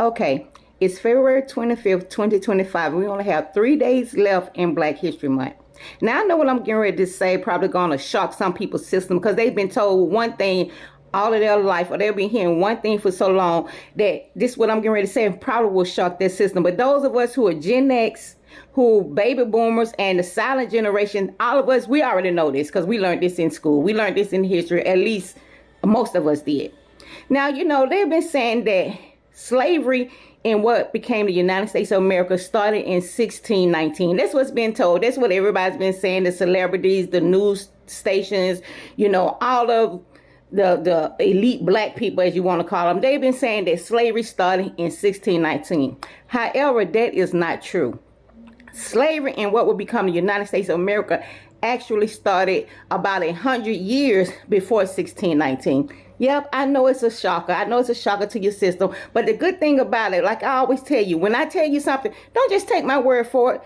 Okay, it's February 25th, 2025. We only have 3 days left in Black History Month. Now, I know what I'm getting ready to say probably going to shock some people's system because they've been told one thing all of their life, or they've been hearing one thing for so long that this, what I'm getting ready to say, probably will shock their system. But those of us who are Gen X, who baby boomers and the silent generation, all of us, we already know this because we learned this in school. We learned this in history, at least most of us did. Now, you know, they've been saying that slavery in what became the United States of America started in 1619. That's what's been told. That's what everybody's been saying. The celebrities, the news stations, you know, all of the elite black people, as you want to call them, they've been saying that slavery started in 1619. However, that is not true. Slavery in what would become the United States of America actually started about 100 years before 1619. Yep, I know it's a shocker. I know it's a shocker to your system. But the good thing about it, like I always tell you, when I tell you something, don't just take my word for it.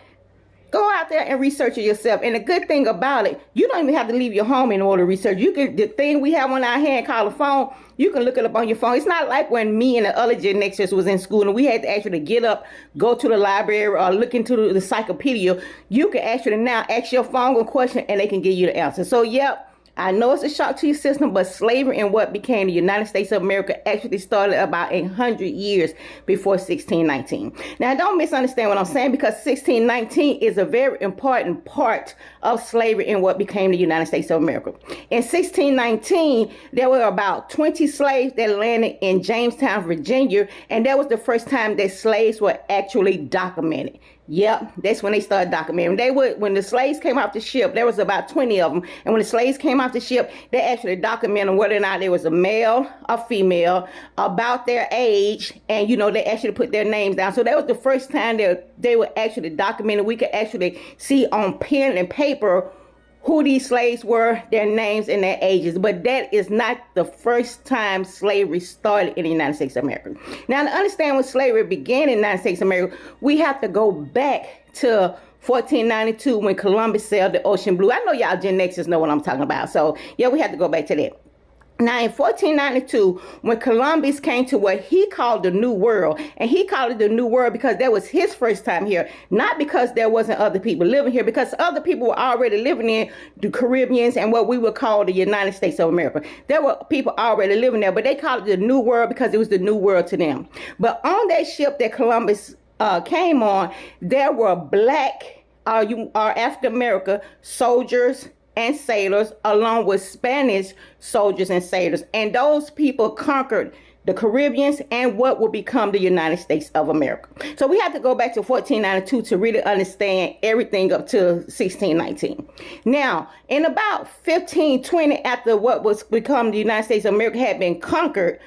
Go out there and research it yourself. And the good thing about it, you don't even have to leave your home in order to research. You can, the thing we have on our hand called a phone, you can look it up on your phone. It's not like when me and the other Gen Xers was in school and we had to actually get up, go to the library or look into the encyclopedia. You can actually now ask your phone a question and they can give you the answer. So, yep. I know it's a shock to your system, but slavery in what became the United States of America actually started about 100 years before 1619. Now, don't misunderstand what I'm saying, because 1619 is a very important part of slavery in what became the United States of America. In 1619, there were about 20 slaves that landed in Jamestown, Virginia, and that was the first time that slaves were actually documented. Yep, that's when they started documenting. They would, when the slaves came off the ship, there was about 20 of them. And when the slaves came off the ship, they actually documented whether or not there was a male or female, about their age, and, you know, they actually put their names down. So that was the first time they were actually documented. We could actually see on pen and paper who these slaves were, their names and their ages. But that is not the first time slavery started in the United States of America. Now, to understand when slavery began in the United States of America, we have to go back to 1492 when Columbus sailed the ocean blue. I know y'all Gen Xers know what I'm talking about. So, yeah, we have to go back to that. Now, in 1492, when Columbus came to what he called the New World, and he called it the New World because that was his first time here, not because there wasn't other people living here, because other people were already living in the Caribbeans and what we would call the United States of America. There were people already living there, but they called it the New World because it was the New World to them. But on that ship that Columbus came on, there were black or African American soldiers and sailors, along with Spanish soldiers and sailors. And those people conquered the Caribbeans and what would become the United States of America. So we have to go back to 1492 to really understand everything up to 1619. Now, in about 1520, after what was become the United States of America had been conquered,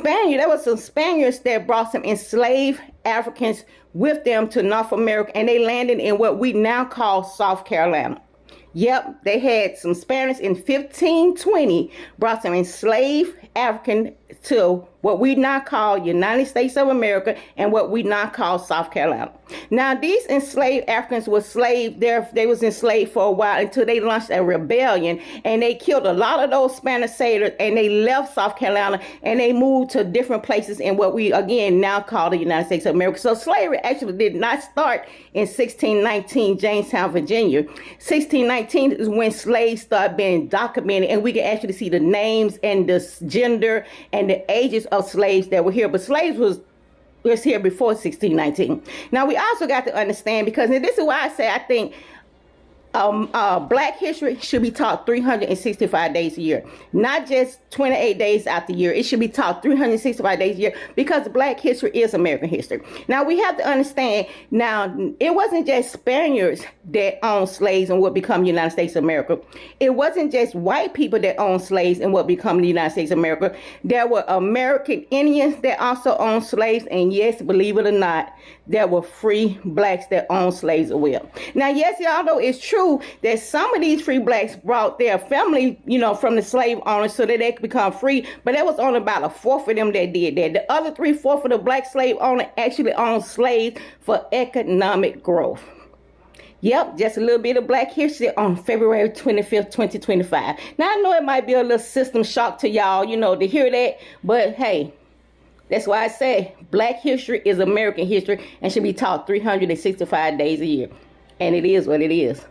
there was some Spaniards that brought some enslaved Africans with them to North America, and they landed in what we now call South Carolina. Yep, they had some Spaniards in 1520, brought some enslaved African to what we now call United States of America and what we now call South Carolina. Now, these enslaved Africans were enslaved there. They was enslaved for a while until they launched a rebellion, and they killed a lot of those Spanish sailors, and they left South Carolina and they moved to different places in what we again now call the United States of America. So slavery actually did not start in 1619, Jamestown, Virginia. 1619 is when slaves started being documented, and we can actually see the names and the gender and the ages of slaves that were here. But slaves was here before 1619. Now, we also got to understand, because and this is why I say I think Black history should be taught 365 days a year, not just 28 days out the year. It should be taught 365 days a year, because Black history is American history. Now, we have to understand, now, it wasn't just Spaniards that owned slaves and what become the United States of America. It wasn't just white people that owned slaves and what become the United States of America. There were American Indians that also owned slaves, and yes, believe it or not, there were free blacks that owned slaves as well. Now, yes, y'all know it's true that some of these free blacks brought their family, you know, from the slave owners so that they could become free, but there was only about a fourth of them that did that. The other 3/4 of the black slave owners actually owned slaves for economic growth. Yep, just a little bit of Black history on February 25th, 2025. Now, I know it might be a little system shock to y'all, you know, to hear that, but hey, That's why I say Black history is American history and should be taught 365 days a year. And it is what it is.